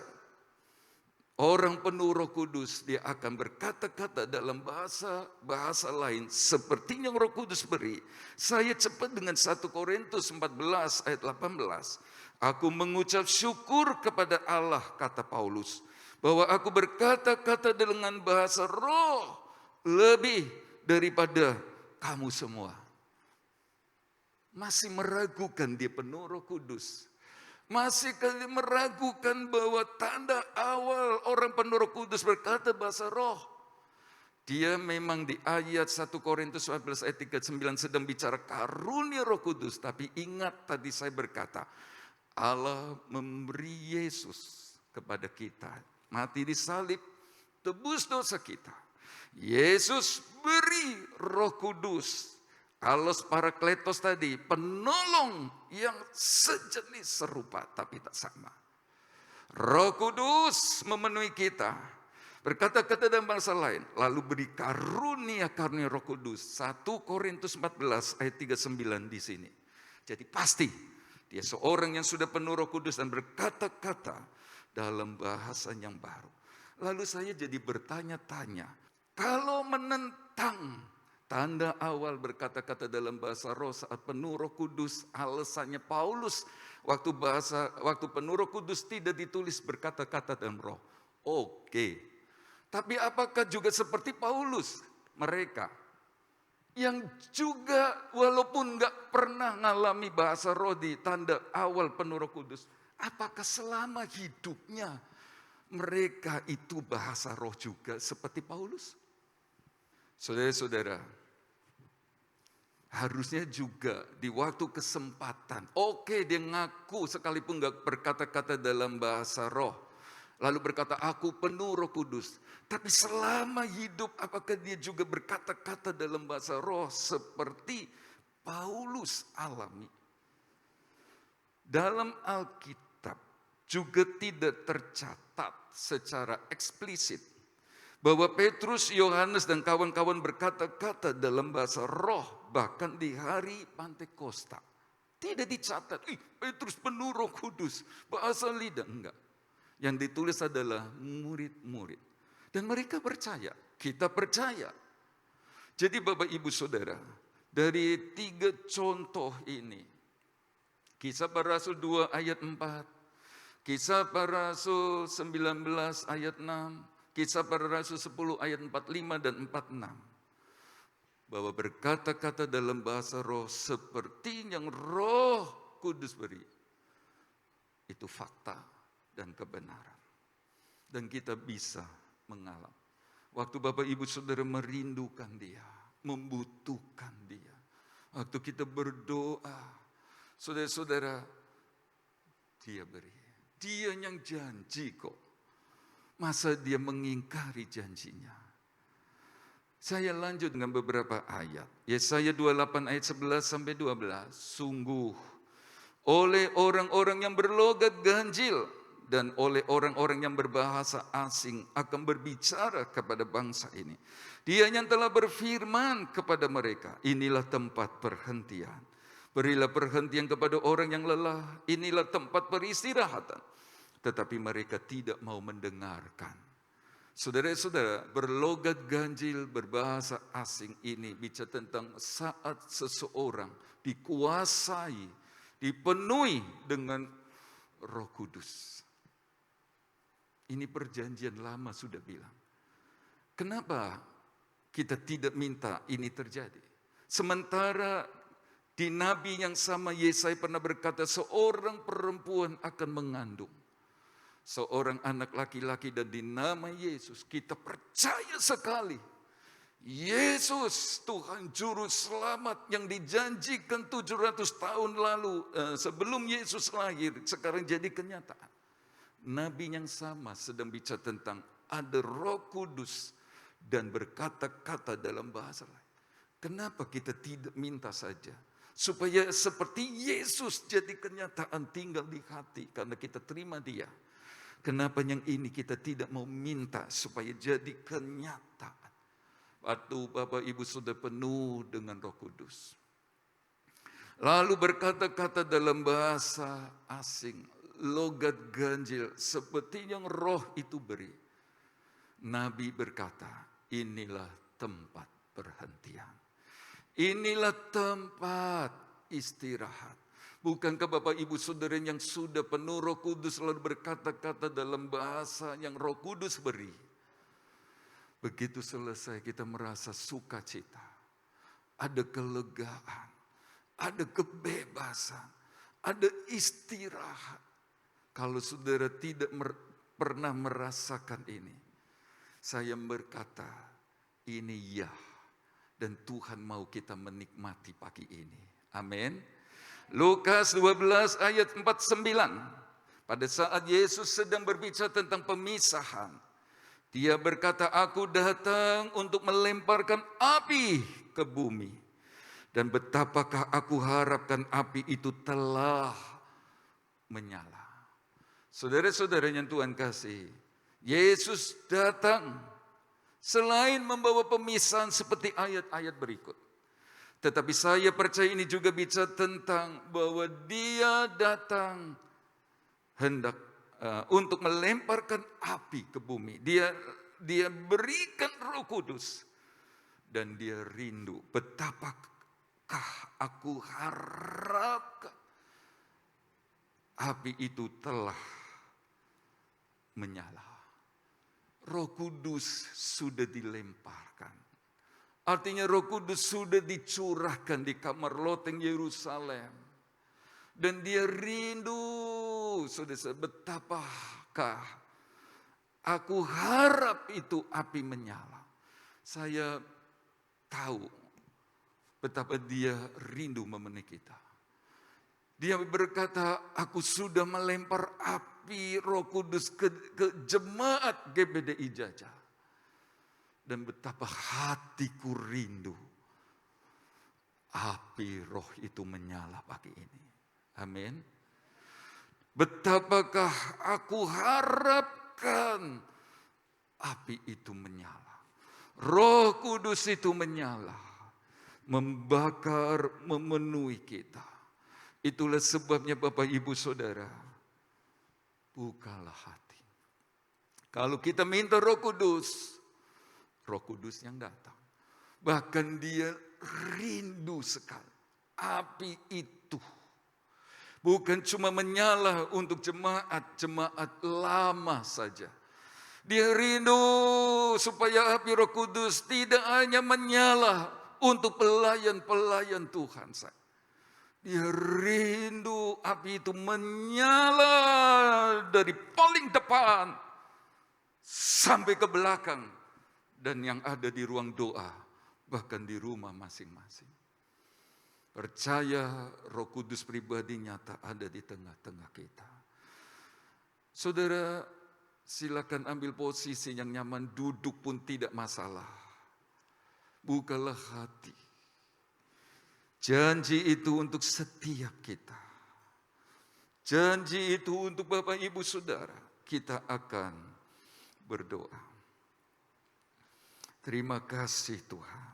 [SPEAKER 3] orang penuh Roh Kudus dia akan berkata-kata dalam bahasa lain seperti yang Roh Kudus beri. Saya cepat dengan 1 Korintus 14 ayat 18. Aku mengucap syukur kepada Allah, kata Paulus, bahwa aku berkata-kata dengan bahasa roh lebih daripada kamu semua. Masih meragukan dia penuh Roh Kudus. Masih kalian meragukan bahwa tanda awal orang penuh Roh Kudus berkata bahasa roh. Dia memang di ayat 1 Korintus 14 ayat 39 sedang bicara karunia Roh Kudus. Tapi ingat tadi saya berkata, Allah memberi Yesus kepada kita. Mati di salib, tebus dosa kita. Yesus beri Roh Kudus. Alos Parakletos tadi, penolong yang sejenis serupa tapi tak sama. Roh Kudus memenuhi kita, berkata-kata dalam bahasa lain, lalu beri karunia-karunia Roh Kudus. 1 Korintus 14 ayat 39 di sini. Jadi pasti dia seorang yang sudah penuh Roh Kudus dan berkata-kata dalam bahasa yang baru. Lalu saya jadi bertanya-tanya, kalau menentang tanda awal berkata-kata dalam bahasa roh saat penuh Roh Kudus, alasannya Paulus waktu penuh Roh Kudus tidak ditulis berkata-kata dalam roh. Oke. Tapi apakah juga seperti Paulus mereka yang juga walaupun gak pernah ngalami bahasa roh di tanda awal penuh Roh Kudus, apakah selama hidupnya mereka itu bahasa roh juga seperti Paulus? Saudara-saudara, harusnya juga di waktu kesempatan, oke dia ngaku sekalipun gak berkata-kata dalam bahasa roh, lalu berkata aku penuh Roh Kudus, tapi selama hidup apakah dia juga berkata-kata dalam bahasa roh seperti Paulus alami? Dalam Alkitab juga tidak tercatat secara eksplisit bahwa Petrus, Yohanes dan kawan-kawan berkata-kata dalam bahasa roh bahkan di hari Pantekosta. Tidak dicatat, Petrus penuh Roh Kudus, bahasa lidah, enggak. Yang ditulis adalah murid-murid. Dan mereka percaya, kita percaya. Jadi Bapak Ibu Saudara, dari 3 contoh ini, Kisah Para Rasul 2 ayat 4, Kisah Para Rasul 19 ayat 6, Kisah Para Rasul 10 ayat 45 dan 46. Bahwa berkata-kata dalam bahasa roh seperti yang Roh Kudus beri. Itu fakta dan kebenaran. Dan kita bisa mengalami. Waktu Bapak Ibu Saudara merindukan dia, membutuhkan dia. Waktu kita berdoa, saudara-saudara, dia beri. Dia yang janji kok. Masa dia mengingkari janjinya? Saya lanjut dengan beberapa ayat. Yesaya 28 ayat 11 sampai 12. Sungguh oleh orang-orang yang berlogat ganjil dan oleh orang-orang yang berbahasa asing akan berbicara kepada bangsa ini. Dia yang telah berfirman kepada mereka, inilah tempat perhentian. Berilah perhentian kepada orang yang lelah, inilah tempat peristirahatan. Tetapi mereka tidak mau mendengarkan. Saudara-saudara, berlogat ganjil, berbahasa asing ini bicara tentang saat seseorang dikuasai, dipenuhi dengan Roh Kudus. Ini perjanjian lama sudah bilang. Kenapa kita tidak minta ini terjadi? Sementara di nabi yang sama Yesaya pernah berkata, seorang perempuan akan mengandung seorang anak laki-laki dan dinamai Yesus. Kita percaya sekali Yesus Tuhan Juru Selamat yang dijanjikan 700 tahun lalu sebelum Yesus lahir, sekarang jadi kenyataan. Nabi yang sama sedang bicara tentang ada Roh Kudus dan berkata-kata dalam bahasa lain. Kenapa kita tidak minta saja supaya seperti Yesus jadi kenyataan tinggal di hati karena kita terima Dia? Kenapa yang ini kita tidak mau minta supaya jadi kenyataan? Waktu Bapak Ibu sudah penuh dengan Roh Kudus, lalu berkata-kata dalam bahasa asing, logat ganjil seperti yang Roh itu beri. Nabi berkata, inilah tempat perhentian. Inilah tempat istirahat. Bukankah Bapak Ibu Saudara yang sudah penuh Roh Kudus lalu berkata-kata dalam bahasa yang Roh Kudus beri? Begitu selesai kita merasa sukacita, ada kelegaan, ada kebebasan, ada istirahat. Kalau saudara tidak pernah merasakan ini, saya berkata ini ya, dan Tuhan mau kita menikmati pagi ini. Amin. Lukas 12 ayat 49. Pada saat Yesus sedang berbicara tentang pemisahan, Dia berkata, aku datang untuk melemparkan api ke bumi. Dan betapakah aku harapkan api itu telah menyala. Saudara-saudara yang Tuhan kasih, Yesus datang selain membawa pemisahan seperti ayat-ayat berikut. Tetapi saya percaya ini juga bicara tentang bahwa Dia datang hendak untuk melemparkan api ke bumi. Dia berikan Roh Kudus dan Dia rindu. Betapakah aku harapkan api itu telah menyala. Roh Kudus sudah dilemparkan. Artinya Roh Kudus sudah dicurahkan di kamar loteng Yerusalem. Dan Dia rindu, saudara, betapakah aku harap itu api menyala. Saya tahu betapa Dia rindu memenuhi kita. Dia berkata, aku sudah melempar api Roh Kudus ke jemaat GBDI Jajah. Dan betapa hatiku rindu api Roh itu menyala pagi ini. Amin. Betapakah aku harapkan api itu menyala. Roh Kudus itu menyala, membakar, memenuhi kita. Itulah sebabnya Bapak Ibu Saudara, bukalah hati. Kalau kita minta Roh Kudus, Roh Kudus yang datang. Bahkan Dia rindu sekali. Api itu bukan cuma menyala untuk jemaat lama saja. Dia rindu supaya api Roh Kudus tidak hanya menyala untuk pelayan-pelayan Tuhan saja. Dia rindu api itu menyala dari paling depan sampai ke belakang. Dan yang ada di ruang doa, bahkan di rumah masing-masing. Percaya Roh Kudus pribadi nyata ada di tengah-tengah kita. Saudara, silakan ambil posisi yang nyaman, duduk pun tidak masalah. bukalah hati. Janji itu untuk setiap kita. Janji itu untuk Bapak Ibu Saudara. Kita akan berdoa. Terima kasih Tuhan.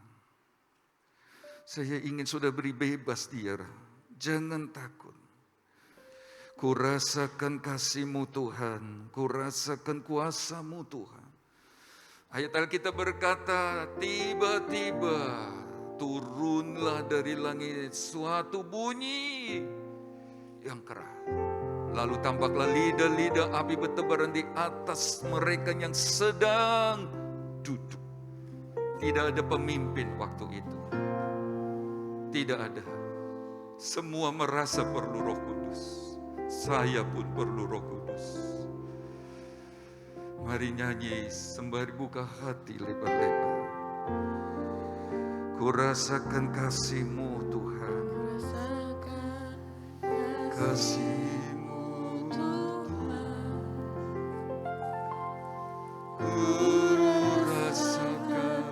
[SPEAKER 3] Saya ingin saudara beri bebas dia. Jangan takut. Kurasakan kasih-Mu Tuhan. Kurasakan kuasa-Mu Tuhan. Ayat Alkitab berkata, tiba-tiba turunlah dari langit suatu bunyi yang keras. Lalu tampaklah lidah-lidah api bertebaran di atas mereka yang sedang duduk. Tidak ada pemimpin waktu itu. Tidak ada. Semua merasa perlu Roh Kudus. Saya pun perlu Roh Kudus. Mari nyanyi sembari buka hati lebar-lebar. Kurasakan kasih-Mu Tuhan.
[SPEAKER 1] Rasakan
[SPEAKER 3] Kasih-Mu
[SPEAKER 1] Tuhan.
[SPEAKER 3] Kurasakan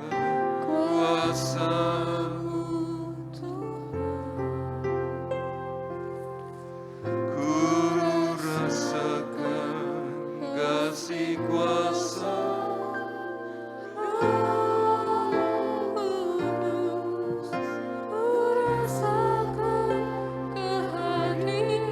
[SPEAKER 3] kuasa-Mu. Kurasakan kasih kuasa.
[SPEAKER 1] Kurasakan kehadiran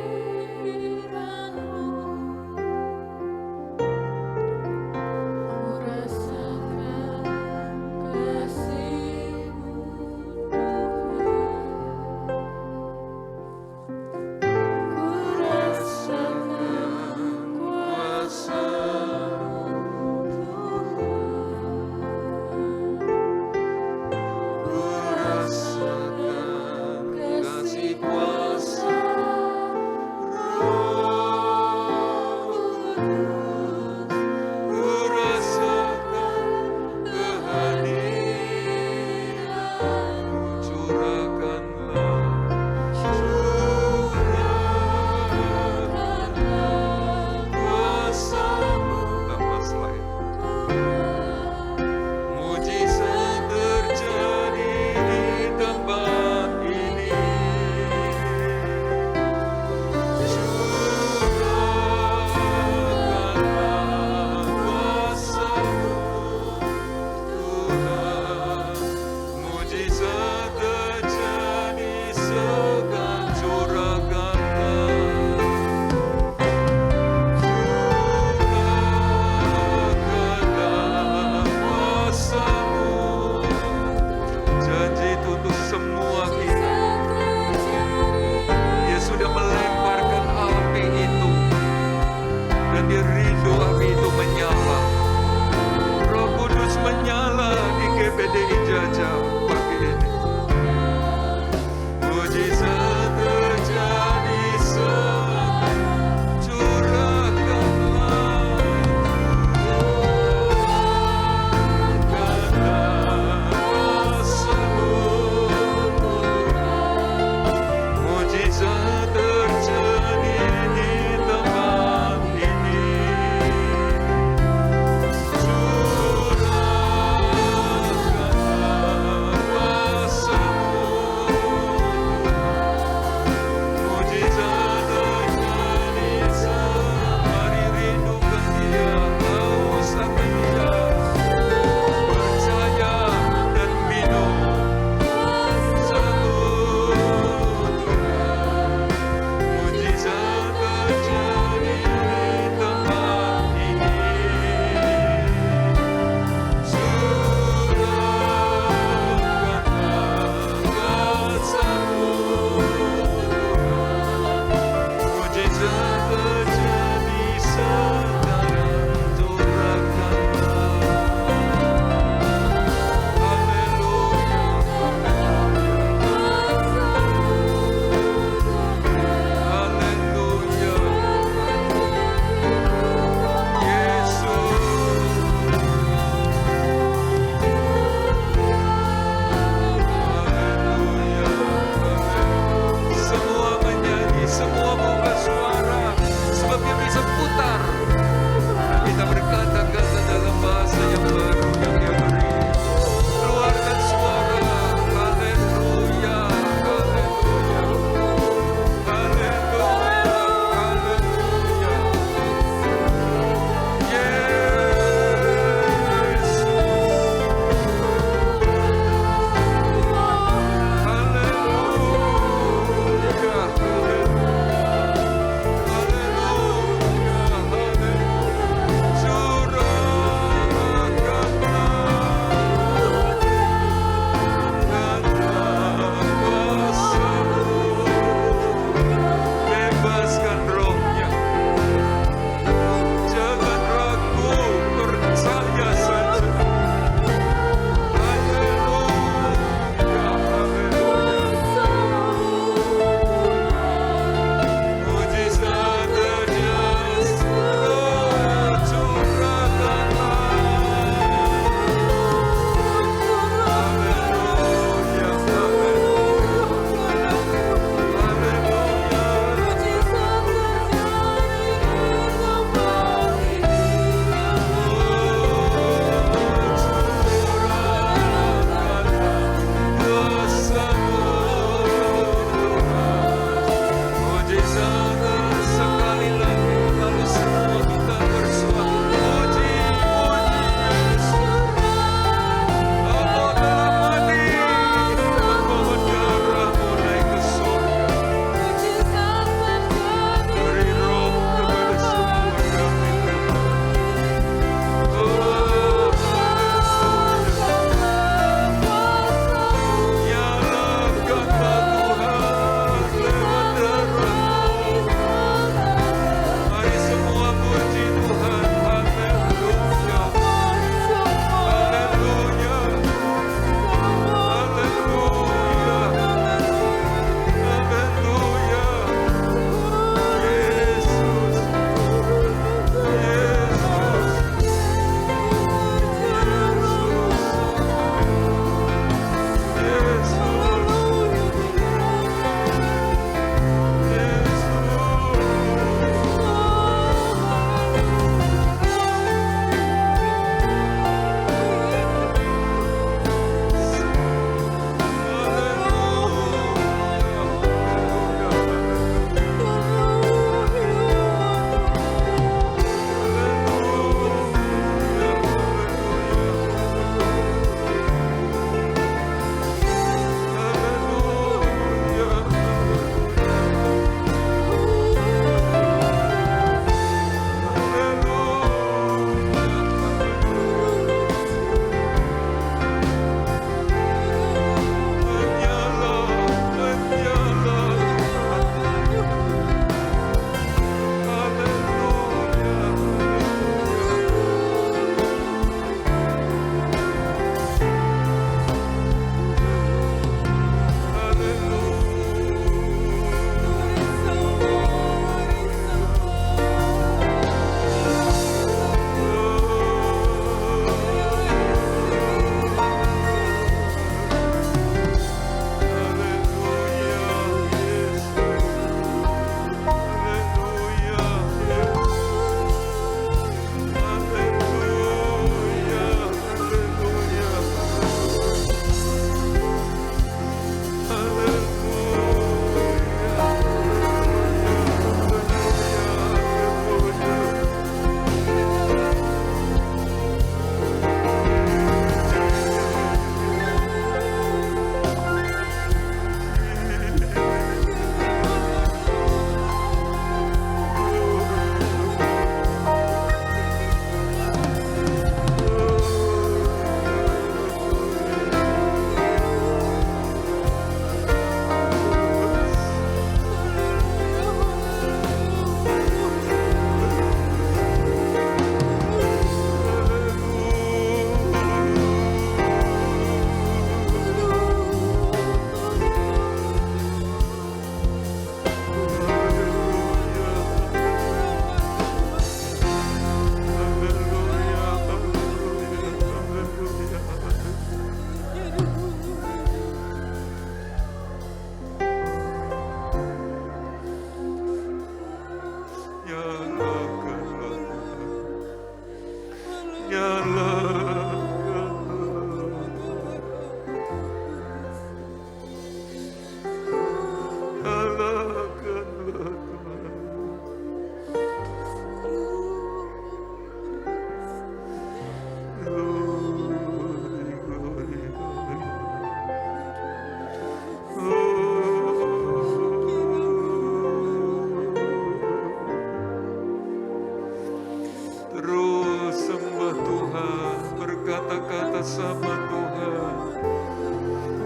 [SPEAKER 3] bersama-sama Tuhan.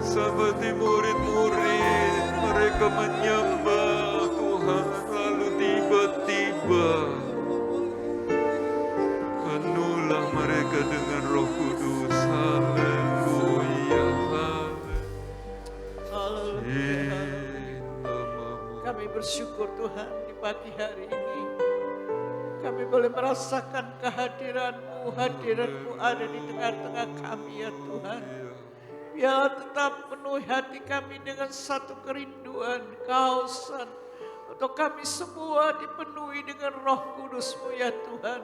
[SPEAKER 3] Seperti murid-murid, mereka menyembah Tuhan, lalu tiba-tiba penuhlah mereka dengan Roh Kudus. Haleluya,
[SPEAKER 2] Haleluya. Kami bersyukur Tuhan di pagi hari ini. Kami boleh merasakan kehadiran-Mu, hadirat-Mu ada di tengah-tengah kami ya Tuhan. Biarlah tetap penuhi hati kami dengan satu kerinduan, kehausan. Untuk kami semua dipenuhi dengan Roh Kudus-Mu ya Tuhan.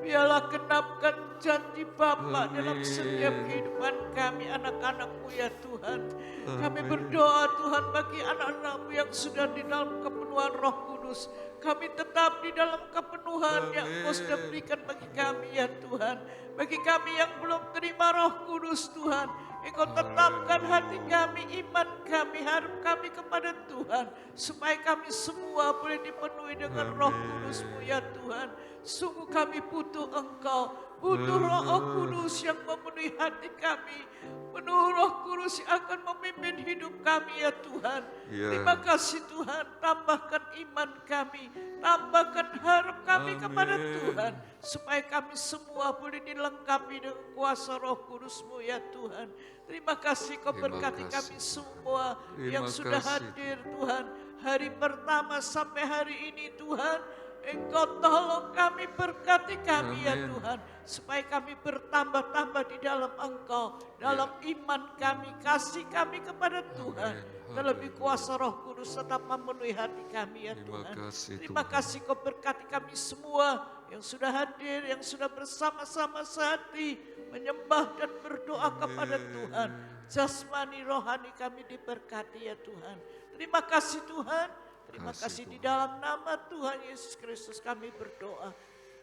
[SPEAKER 2] Biarlah genapkan janji Bapa dalam setiap kehidupan kami anak-anak-Mu ya Tuhan. Kami berdoa Tuhan bagi anak-anak-Mu yang sudah di dalam kepenuhan Roh Kudus. Kami tetap di dalam kepenuhan yang Engkau sudah berikan bagi kami ya Tuhan. Bagi kami yang belum terima Roh Kudus Tuhan, Engkau tetapkan hati kami, iman kami, harap kami kepada Tuhan. Supaya kami semua boleh dipenuhi dengan Roh Kudus-Mu ya Tuhan. Sungguh kami butuh Engkau, butuh Roh Kudus yang memenuhi hati kami. Penuh Roh Kudus yang akan memimpin hidup kami ya Tuhan. Terima kasih Tuhan, tambahkan iman kami, tambahkan harap kami kepada Tuhan. Supaya kami semua boleh dilengkapi dengan kuasa Roh Kudus-Mu ya Tuhan. Terima kasih Kau berkati kami semua yang sudah hadir Tuhan. Hari pertama sampai hari ini Tuhan. Engkau tolong kami, berkati kami ya Tuhan. Supaya kami bertambah-tambah di dalam Engkau. Dalam iman kami, kasih kami kepada Tuhan. Terlebih kuasa Roh Kudus tetap memenuhi hati kami ya Tuhan. Terima kasih Kau berkati kami semua yang sudah hadir, yang sudah bersama-sama sehati menyembah dan berdoa kepada Tuhan. Jasmani rohani kami diberkati ya Tuhan. Terima kasih Tuhan. Terima kasih di dalam nama Tuhan Yesus Kristus kami berdoa.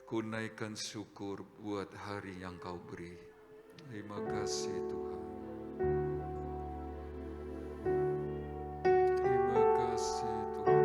[SPEAKER 3] Ku naikkan syukur buat hari yang Kau beri. Terima kasih Tuhan. Terima kasih Tuhan.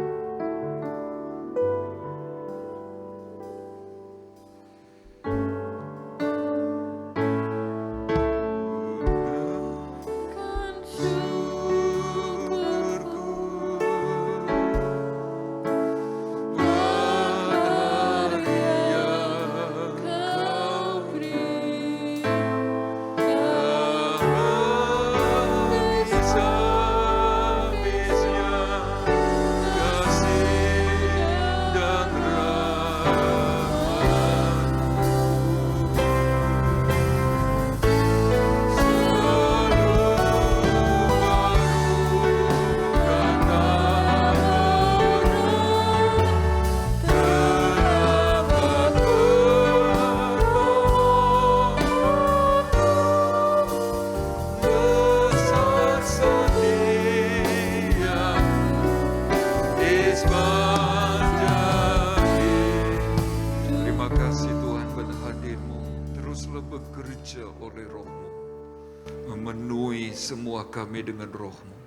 [SPEAKER 3] Kami dengan Roh-Mu,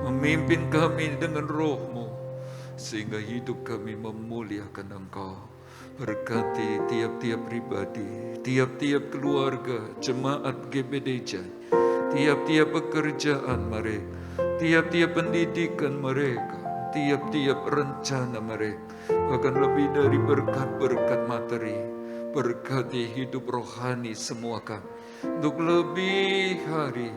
[SPEAKER 3] memimpin kami dengan Roh-Mu, sehingga hidup kami memuliakan Engkau. Berkati tiap-tiap pribadi, tiap-tiap keluarga, jemaat GBDJ, tiap-tiap pekerjaan mereka, tiap-tiap pendidikan mereka, tiap-tiap rencana mereka, bahkan lebih dari berkat-berkat materi. Berkati hidup rohani semua kami, untuk lebih hari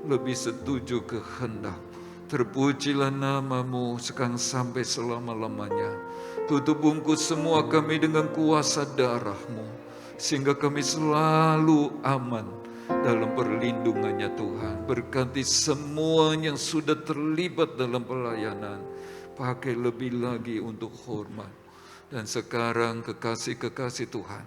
[SPEAKER 3] lebih setuju kehendak. Terpujilah nama-Mu sekarang sampai selama-lamanya. Tutup bungkus semua kami dengan kuasa darah-Mu, sehingga kami selalu aman dalam perlindungannya Tuhan. Berkati semua yang sudah terlibat dalam pelayanan, pakai lebih lagi untuk hormat. Dan sekarang kekasih-kekasih Tuhan,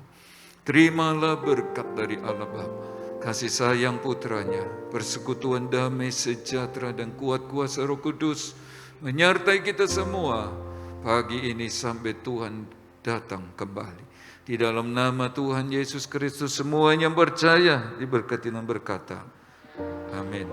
[SPEAKER 3] terimalah berkat dari Allah Bapa, kasih sayang putranya, persekutuan damai, sejahtera dan kuat kuasa Roh Kudus menyertai kita semua pagi ini sampai Tuhan datang kembali. Di dalam nama Tuhan Yesus Kristus semuanya percaya diberkati dan berkata, amin.